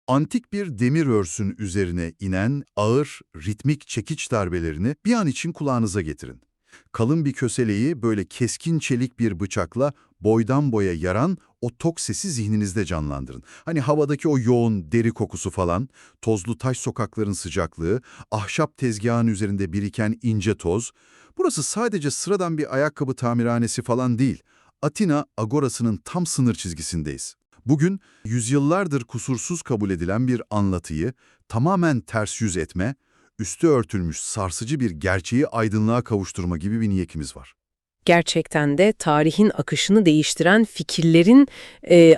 Antik bir demir örsün üzerine inen ağır, ritmik çekiç darbelerini bir an için kulağınıza getirin. Kalın bir köseleği böyle keskin çelik bir bıçakla boydan boya yaran o tok sesi zihninizde canlandırın. Hani havadaki o yoğun deri kokusu falan, tozlu taş sokakların sıcaklığı, ahşap tezgahın üzerinde biriken ince toz. Burası sadece sıradan bir ayakkabı tamirhanesi falan değil. Atina agorasının tam sınır çizgisindeyiz. Bugün yüzyıllardır kusursuz kabul edilen bir anlatıyı tamamen ters yüz etme, üstü örtülmüş sarsıcı bir gerçeği aydınlığa kavuşturma gibi bir niyetimiz var. Gerçekten de tarihin akışını değiştiren fikirlerin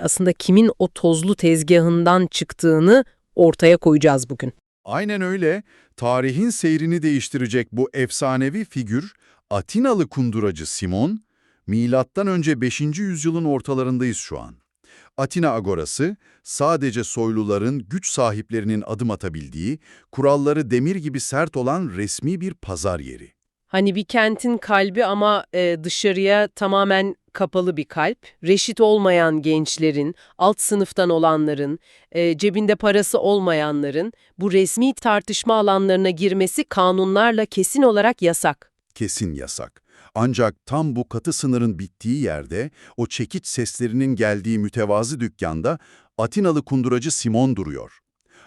aslında kimin o tozlu tezgahından çıktığını ortaya koyacağız bugün. Aynen öyle, tarihin seyrini değiştirecek bu efsanevi figür, Atinalı kunduracı Simon, milattan önce 5. yüzyılın ortalarındayız şu an. Atina Agorası, sadece soyluların, güç sahiplerinin adım atabildiği, kuralları demir gibi sert olan resmi bir pazar yeri. Hani bir kentin kalbi ama dışarıya tamamen kapalı bir kalp. Reşit olmayan gençlerin, alt sınıftan olanların, cebinde parası olmayanların bu resmi tartışma alanlarına girmesi kanunlarla kesin olarak yasak. Kesin yasak. Ancak tam bu katı sınırın bittiği yerde, o çekiç seslerinin geldiği mütevazı dükkanda Atinalı kunduracı Simon duruyor.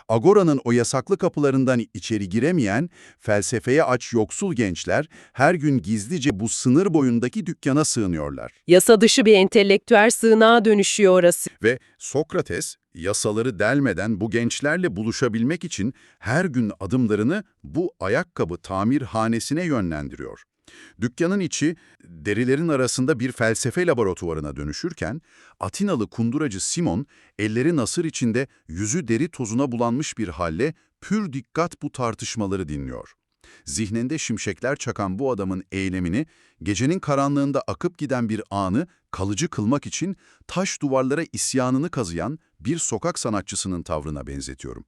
Agora'nın o yasaklı kapılarından içeri giremeyen, felsefeye aç yoksul gençler her gün gizlice bu sınır boyundaki dükkana sığınıyorlar. Yasa dışı bir entelektüel sığınağa dönüşüyor orası. Ve Sokrates, yasaları delmeden bu gençlerle buluşabilmek için her gün adımlarını bu ayakkabı tamirhanesine yönlendiriyor. Dükkanın içi derilerin arasında bir felsefe laboratuvarına dönüşürken, Atinalı kunduracı Simon, elleri nasır içinde yüzü deri tozuna bulanmış bir halle pür dikkat bu tartışmaları dinliyor. Zihninde şimşekler çakan bu adamın eylemini, gecenin karanlığında akıp giden bir anı kalıcı kılmak için taş duvarlara isyanını kazıyan bir sokak sanatçısının tavrına benzetiyorum.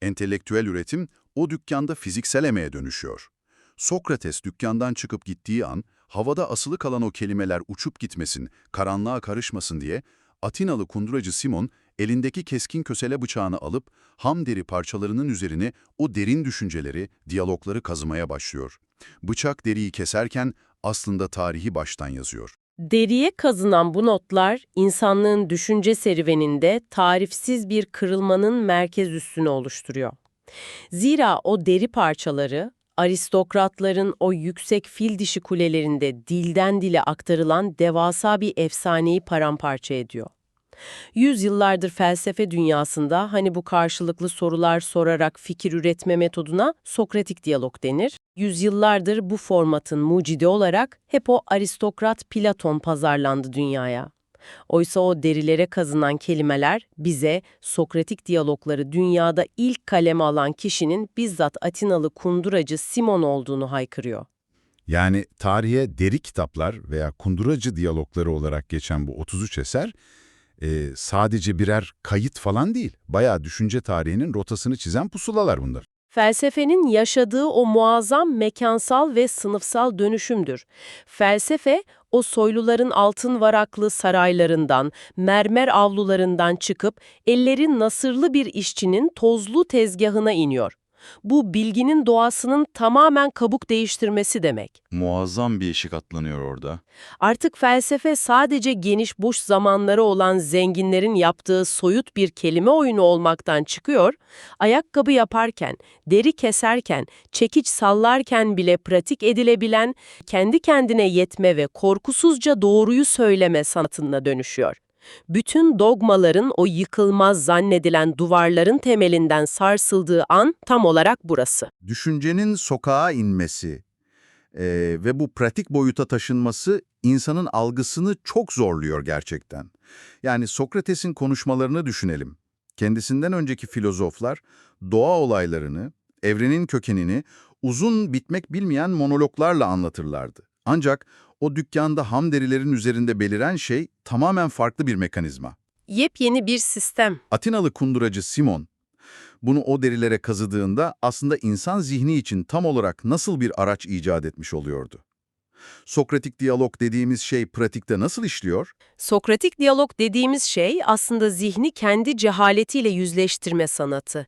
Entelektüel üretim o dükkanda fiziksel emeğe dönüşüyor. Sokrates dükkandan çıkıp gittiği an, havada asılı kalan o kelimeler uçup gitmesin, karanlığa karışmasın diye, Atinalı kunduracı Simon, elindeki keskin kösele bıçağını alıp, ham deri parçalarının üzerine o derin düşünceleri, diyalogları kazımaya başlıyor. Bıçak deriyi keserken aslında tarihi baştan yazıyor. Deriye kazınan bu notlar, insanlığın düşünce serüveninde tarifsiz bir kırılmanın merkez üssünü oluşturuyor. Zira o deri parçaları, aristokratların o yüksek fil dişi kulelerinde dilden dile aktarılan devasa bir efsaneyi paramparça ediyor. Yüzyıllardır felsefe dünyasında hani bu karşılıklı sorular sorarak fikir üretme metoduna Sokratik diyalog denir. Yüzyıllardır bu formatın mucidi olarak hep o aristokrat Platon pazarlandı dünyaya. Oysa o derilere kazınan kelimeler bize Sokratik diyalogları dünyada ilk kaleme alan kişinin bizzat Atinalı kunduracı Simon olduğunu haykırıyor. Yani tarihe deri kitaplar veya kunduracı diyalogları olarak geçen bu 33 eser, sadece birer kayıt falan değil, bayağı düşünce tarihinin rotasını çizen pusulalar bunlar. Felsefenin yaşadığı o muazzam mekansal ve sınıfsal dönüşümdür. Felsefe, o soyluların altın varaklı saraylarından, mermer avlularından çıkıp ellerin nasırlı bir işçinin tozlu tezgahına iniyor. Bu bilginin doğasının tamamen kabuk değiştirmesi demek. Muazzam bir ışık atlanıyor orada. Artık felsefe sadece geniş boş zamanları olan zenginlerin yaptığı soyut bir kelime oyunu olmaktan çıkıyor, ayakkabı yaparken, deri keserken, çekiç sallarken bile pratik edilebilen, kendi kendine yetme ve korkusuzca doğruyu söyleme sanatına dönüşüyor. Bütün dogmaların o yıkılmaz zannedilen duvarların temelinden sarsıldığı an tam olarak burası. Düşüncenin sokağa inmesi ve bu pratik boyuta taşınması insanın algısını çok zorluyor gerçekten. Yani Sokrates'in konuşmalarını düşünelim. Kendisinden önceki filozoflar doğa olaylarını, evrenin kökenini uzun bitmek bilmeyen monologlarla anlatırlardı. Ancak o dükkanda ham derilerin üzerinde beliren şey tamamen farklı bir mekanizma. Yepyeni bir sistem. Atinalı kunduracı Simon, bunu o derilere kazıdığında aslında insan zihni için tam olarak nasıl bir araç icat etmiş oluyordu? Sokratik diyalog dediğimiz şey pratikte nasıl işliyor? Sokratik diyalog dediğimiz şey aslında zihni kendi cehaletiyle yüzleştirme sanatı.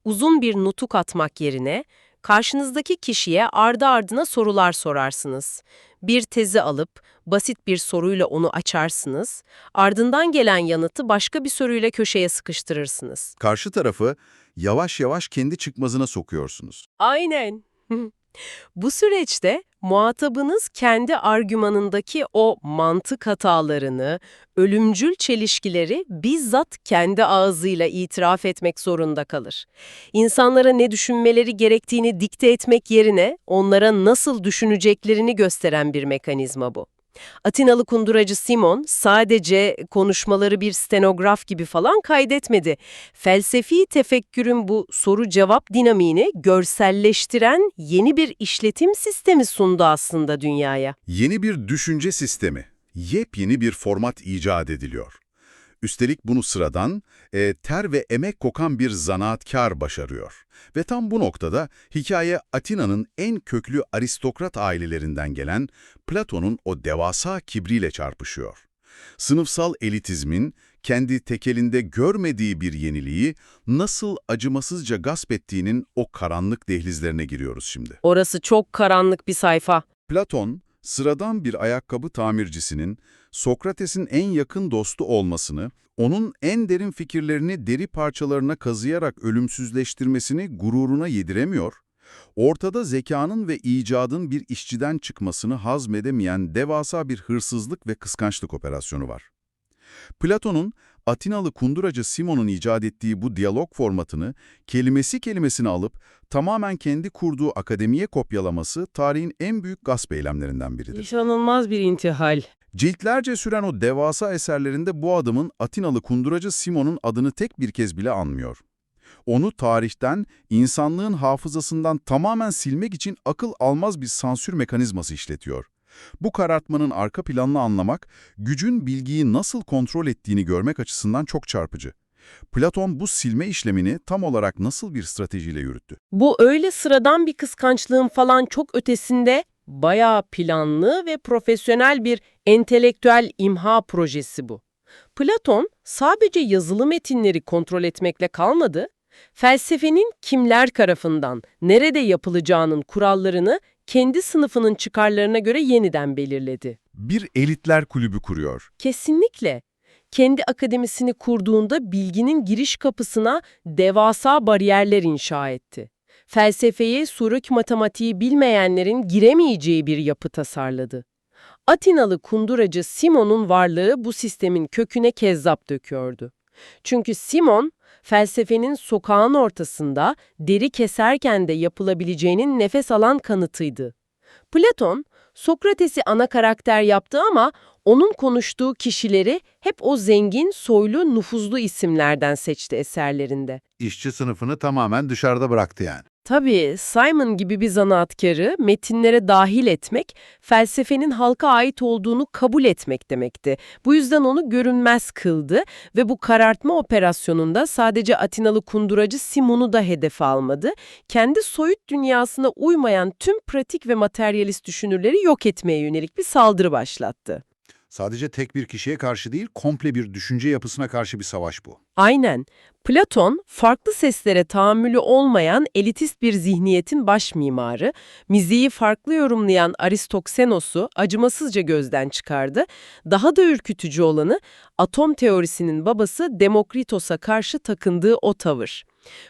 Uzun bir nutuk atmak yerine karşınızdaki kişiye ardı ardına sorular sorarsınız. Bir tezi alıp basit bir soruyla onu açarsınız, ardından gelen yanıtı başka bir soruyla köşeye sıkıştırırsınız. Karşı tarafı yavaş yavaş kendi çıkmazına sokuyorsunuz. Aynen. Bu süreçte muhatabınız kendi argümanındaki o mantık hatalarını, ölümcül çelişkileri bizzat kendi ağzıyla itiraf etmek zorunda kalır. İnsanlara ne düşünmeleri gerektiğini dikte etmek yerine onlara nasıl düşüneceklerini gösteren bir mekanizma bu. Atinalı kunduracı Simon sadece konuşmaları bir stenograf gibi falan kaydetmedi. Felsefi tefekkürün bu soru-cevap dinamiğini görselleştiren yeni bir işletim sistemi sundu aslında dünyaya. Yeni bir düşünce sistemi, yepyeni bir format icat ediliyor. Üstelik bunu sıradan, ter ve emek kokan bir zanaatkar başarıyor. Ve tam bu noktada hikaye Atina'nın en köklü aristokrat ailelerinden gelen Platon'un o devasa kibriyle çarpışıyor. Sınıfsal elitizmin kendi tekelinde görmediği bir yeniliği nasıl acımasızca gasp ettiğinin o karanlık dehlizlerine giriyoruz şimdi. Orası çok karanlık bir sayfa. Platon, sıradan bir ayakkabı tamircisinin Sokrates'in en yakın dostu olmasını, onun en derin fikirlerini deri parçalarına kazıyarak ölümsüzleştirmesini gururuna yediremiyor, ortada zekanın ve icadın bir işçiden çıkmasını hazmedemeyen devasa bir hırsızlık ve kıskançlık operasyonu var. Platon'un Atinalı kunduracı Simon'un icat ettiği bu diyalog formatını kelimesi kelimesine alıp tamamen kendi kurduğu akademiye kopyalaması tarihin en büyük gasp eylemlerinden biridir. Yaşanılmaz bir intihal. Ciltlerce süren o devasa eserlerinde bu adamın Atinalı kunduracı Simon'un adını tek bir kez bile anmıyor. Onu tarihten, insanlığın hafızasından tamamen silmek için akıl almaz bir sansür mekanizması işletiyor. Bu karartmanın arka planını anlamak, gücün bilgiyi nasıl kontrol ettiğini görmek açısından çok çarpıcı. Platon bu silme işlemini tam olarak nasıl bir stratejiyle yürüttü? Bu öyle sıradan bir kıskançlığın falan çok ötesinde bayağı planlı ve profesyonel bir entelektüel imha projesi bu. Platon sadece yazılı metinleri kontrol etmekle kalmadı, felsefenin kimler tarafından, nerede yapılacağının kurallarını kendi sınıfının çıkarlarına göre yeniden belirledi. Bir elitler kulübü kuruyor. Kesinlikle. Kendi akademisini kurduğunda bilginin giriş kapısına devasa bariyerler inşa etti. Felsefeye, suruk matematiği bilmeyenlerin giremeyeceği bir yapı tasarladı. Atinalı kunduracı Simon'un varlığı bu sistemin köküne kezzap döküyordu. Çünkü Simon, felsefenin sokağın ortasında deri keserken de yapılabileceğinin nefes alan kanıtıydı. Platon, Sokrates'i ana karakter yaptı ama onun konuştuğu kişileri hep o zengin, soylu, nüfuzlu isimlerden seçti eserlerinde. İşçi sınıfını tamamen dışarıda bıraktı yani. Tabii Simon gibi bir zanaatkarı metinlere dahil etmek, felsefenin halka ait olduğunu kabul etmek demekti. Bu yüzden onu görünmez kıldı ve bu karartma operasyonunda sadece Atinalı kunduracı Simon'u da hedefe almadı. Kendi soyut dünyasına uymayan tüm pratik ve materyalist düşünürleri yok etmeye yönelik bir saldırı başlattı. Sadece tek bir kişiye karşı değil, komple bir düşünce yapısına karşı bir savaş bu. Aynen. Platon, farklı seslere tahammülü olmayan elitist bir zihniyetin baş mimarı, müziği farklı yorumlayan Aristoksenos'u acımasızca gözden çıkardı. Daha da ürkütücü olanı, atom teorisinin babası Demokritos'a karşı takındığı o tavır.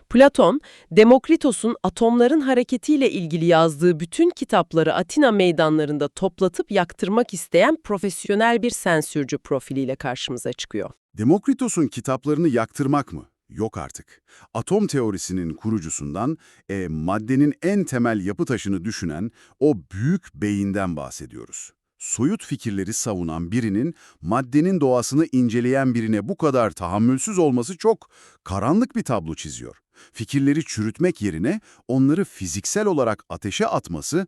Platon, Demokritos'un atomların hareketiyle ilgili yazdığı bütün kitapları Atina meydanlarında toplatıp yaktırmak isteyen profesyonel bir sensürcü profiliyle karşımıza çıkıyor. Demokritos'un kitaplarını yaktırmak mı? Yok artık. Atom teorisinin kurucusundan, maddenin en temel yapı taşını düşünen o büyük beyinden bahsediyoruz. Soyut fikirleri savunan birinin, maddenin doğasını inceleyen birine bu kadar tahammülsüz olması çok karanlık bir tablo çiziyor. Fikirleri çürütmek yerine onları fiziksel olarak ateşe atması,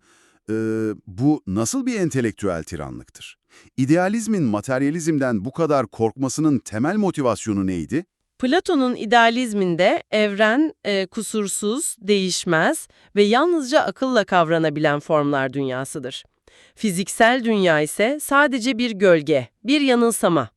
bu nasıl bir entelektüel tiranlıktır? İdealizmin materyalizmden bu kadar korkmasının temel motivasyonu neydi? Platon'un idealizminde evren kusursuz, değişmez ve yalnızca akılla kavranabilen formlar dünyasıdır. Fiziksel dünya ise sadece bir gölge, bir yanılsama.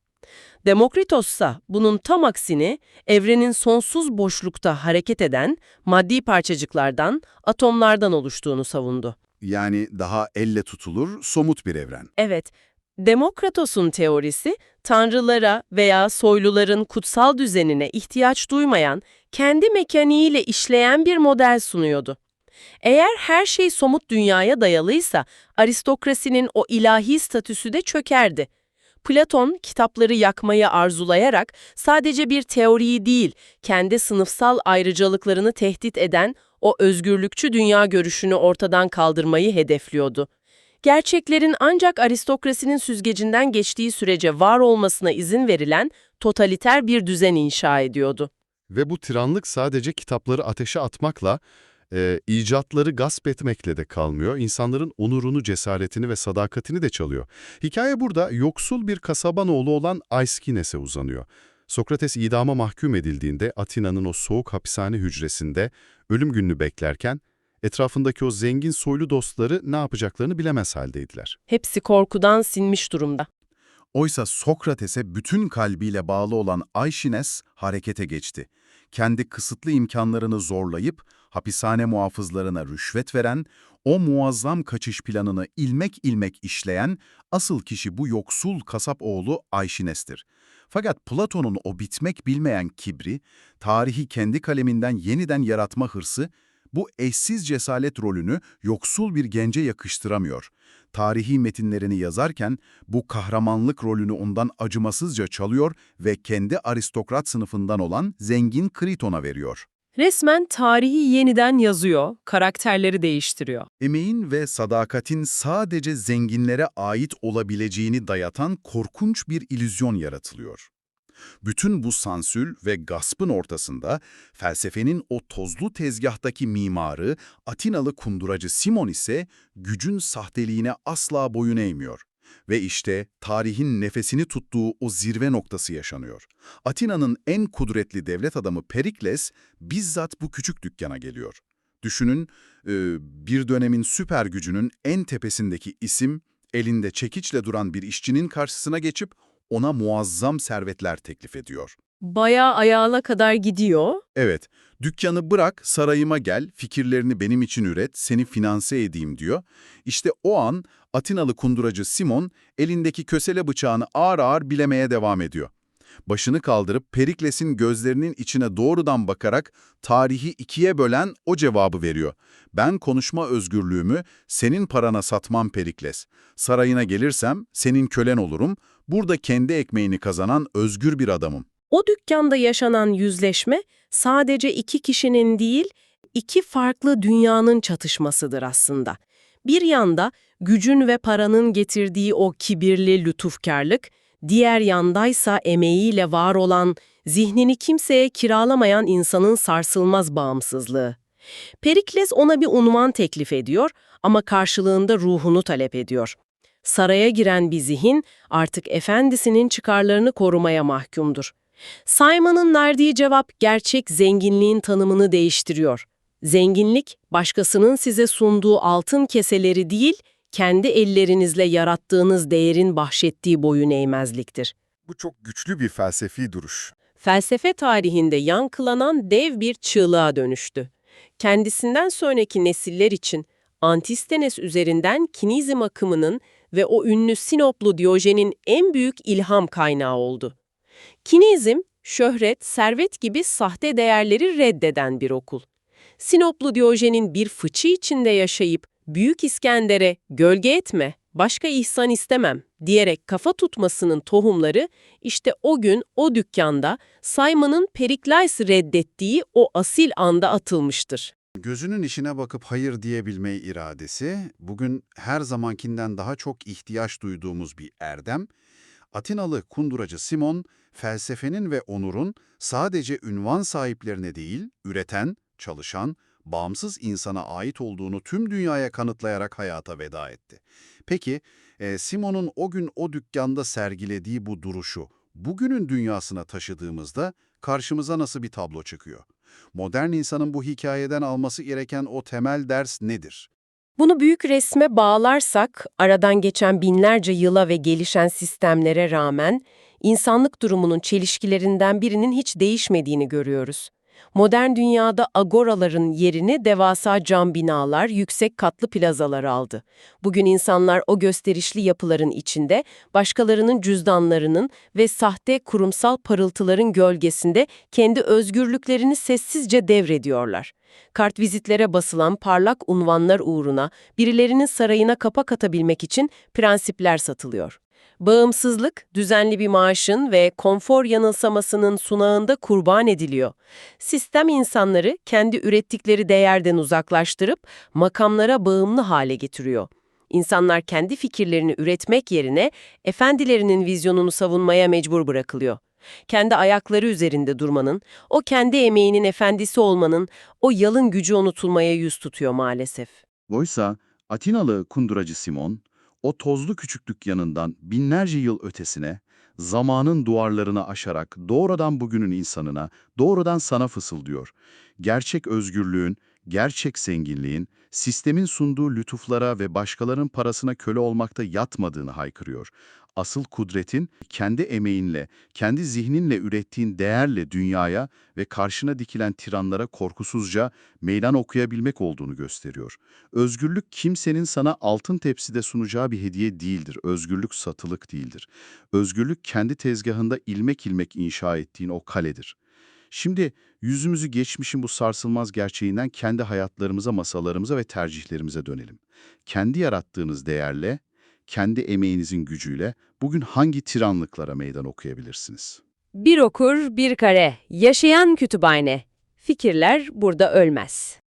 Demokritos ise bunun tam aksini evrenin sonsuz boşlukta hareket eden maddi parçacıklardan, atomlardan oluştuğunu savundu. Yani daha elle tutulur, somut bir evren. Evet, Demokritos'un teorisi, tanrılara veya soyluların kutsal düzenine ihtiyaç duymayan, kendi mekaniğiyle işleyen bir model sunuyordu. Eğer her şey somut dünyaya dayalıysa, aristokrasinin o ilahi statüsü de çökerdi. Platon, kitapları yakmayı arzulayarak sadece bir teoriyi değil, kendi sınıfsal ayrıcalıklarını tehdit eden o özgürlükçü dünya görüşünü ortadan kaldırmayı hedefliyordu. Gerçeklerin ancak aristokrasinin süzgecinden geçtiği sürece var olmasına izin verilen totaliter bir düzen inşa ediyordu. Ve bu tiranlık sadece kitapları ateşe atmakla, icatları gasp etmekle de kalmıyor. İnsanların onurunu, cesaretini ve sadakatini de çalıyor. Hikaye burada yoksul bir kasabanoğlu olan Aiskines'e uzanıyor. Sokrates idama mahkum edildiğinde Atina'nın o soğuk hapishane hücresinde ölüm gününü beklerken etrafındaki o zengin soylu dostları ne yapacaklarını bilemez haldeydiler. Hepsi korkudan sinmiş durumda. Oysa Sokrates'e bütün kalbiyle bağlı olan Aeschines harekete geçti. Kendi kısıtlı imkanlarını zorlayıp hapishane muhafızlarına rüşvet veren, o muazzam kaçış planını ilmek ilmek işleyen asıl kişi bu yoksul kasap oğlu Aeschines'tir. Fakat Platon'un o bitmek bilmeyen kibri, tarihi kendi kaleminden yeniden yaratma hırsı, bu eşsiz cesaret rolünü yoksul bir gence yakıştıramıyor. Tarihi metinlerini yazarken bu kahramanlık rolünü ondan acımasızca çalıyor ve kendi aristokrat sınıfından olan zengin Kriton'a veriyor. Resmen tarihi yeniden yazıyor, karakterleri değiştiriyor. Emeğin ve sadakatin sadece zenginlere ait olabileceğini dayatan korkunç bir illüzyon yaratılıyor. Bütün bu sansül ve gaspın ortasında felsefenin o tozlu tezgahtaki mimarı, Atinalı kunduracı Simon ise gücün sahteliğine asla boyun eğmiyor. Ve işte tarihin nefesini tuttuğu o zirve noktası yaşanıyor. Atina'nın en kudretli devlet adamı Perikles bizzat bu küçük dükkana geliyor. Düşünün, bir dönemin süper gücünün en tepesindeki isim, elinde çekiçle duran bir işçinin karşısına geçip ona muazzam servetler teklif ediyor. Bayağı ayağına kadar gidiyor. Evet, dükkanı bırak, sarayıma gel, fikirlerini benim için üret, seni finanse edeyim diyor. İşte o an Atinalı kunduracı Simon elindeki kösele bıçağını ağır ağır bilemeye devam ediyor. Başını kaldırıp Perikles'in gözlerinin içine doğrudan bakarak tarihi ikiye bölen o cevabı veriyor. Ben konuşma özgürlüğümü senin parana satmam Perikles. Sarayına gelirsem senin kölen olurum, burada kendi ekmeğini kazanan özgür bir adamım. O dükkanda yaşanan yüzleşme sadece iki kişinin değil, iki farklı dünyanın çatışmasıdır aslında. Bir yanda gücün ve paranın getirdiği o kibirli lütufkarlık, diğer yandaysa emeğiyle var olan, zihnini kimseye kiralamayan insanın sarsılmaz bağımsızlığı. Perikles ona bir unvan teklif ediyor ama karşılığında ruhunu talep ediyor. Saraya giren bir zihin artık efendisinin çıkarlarını korumaya mahkumdur. Simon'ın verdiği cevap gerçek zenginliğin tanımını değiştiriyor. Zenginlik, başkasının size sunduğu altın keseleri değil, kendi ellerinizle yarattığınız değerin bahşettiği boyun eğmezliktir. Bu çok güçlü bir felsefi duruş. Felsefe tarihinde yankılanan dev bir çığlığa dönüştü. Kendisinden sonraki nesiller için Antistenes üzerinden kinizm akımının ve o ünlü Sinoplu Diyojen'in en büyük ilham kaynağı oldu. Kinizm, şöhret, servet gibi sahte değerleri reddeden bir okul. Sinoplu Diyojen'in bir fıçı içinde yaşayıp Büyük İskender'e "gölge etme, başka ihsan istemem" diyerek kafa tutmasının tohumları işte o gün o dükkanda Simon'ın Perikles'i reddettiği o asil anda atılmıştır. Gözünün işine bakıp hayır diyebilme iradesi, bugün her zamankinden daha çok ihtiyaç duyduğumuz bir erdem. Atinalı kunduracı Simon, felsefenin ve onurun sadece ünvan sahiplerine değil, üreten, çalışan, bağımsız insana ait olduğunu tüm dünyaya kanıtlayarak hayata veda etti. Peki, Simon'un o gün o dükkanda sergilediği bu duruşu, bugünün dünyasına taşıdığımızda karşımıza nasıl bir tablo çıkıyor? Modern insanın bu hikayeden alması gereken o temel ders nedir? Bunu büyük resme bağlarsak, aradan geçen binlerce yıla ve gelişen sistemlere rağmen insanlık durumunun çelişkilerinden birinin hiç değişmediğini görüyoruz. Modern dünyada agoraların yerini devasa cam binalar, yüksek katlı plazalar aldı. Bugün insanlar o gösterişli yapıların içinde, başkalarının cüzdanlarının ve sahte kurumsal parıltıların gölgesinde kendi özgürlüklerini sessizce devrediyorlar. Kartvizitlere basılan parlak unvanlar uğruna birilerinin sarayına kapak atabilmek için prensipler satılıyor. Bağımsızlık, düzenli bir maaşın ve konfor yanılsamasının sunağında kurban ediliyor. Sistem insanları kendi ürettikleri değerden uzaklaştırıp makamlara bağımlı hale getiriyor. İnsanlar kendi fikirlerini üretmek yerine efendilerinin vizyonunu savunmaya mecbur bırakılıyor. Kendi ayakları üzerinde durmanın, o kendi emeğinin efendisi olmanın, o yalın gücü unutulmaya yüz tutuyor maalesef. Oysa Atinalı kunduracı Simon, o tozlu küçük dükkanından binlerce yıl ötesine, zamanın duvarlarını aşarak doğrudan bugünün insanına, doğrudan sana fısıldıyor. Gerçek özgürlüğün, gerçek zenginliğin, sistemin sunduğu lütuflara ve başkalarının parasına köle olmakta yatmadığını haykırıyor. Asıl kudretin kendi emeğinle, kendi zihninle ürettiğin değerle dünyaya ve karşına dikilen tiranlara korkusuzca meydan okuyabilmek olduğunu gösteriyor. Özgürlük kimsenin sana altın tepside sunacağı bir hediye değildir. Özgürlük satılık değildir. Özgürlük kendi tezgahında ilmek ilmek inşa ettiğin o kaledir. Şimdi yüzümüzü geçmişin bu sarsılmaz gerçeğinden kendi hayatlarımıza, masalarımıza ve tercihlerimize dönelim. Kendi yarattığınız değerle, kendi emeğinizin gücüyle bugün hangi tiranlıklara meydan okuyabilirsiniz? Bir okur, bir kare, yaşayan kütüphane. Fikirler burada ölmez.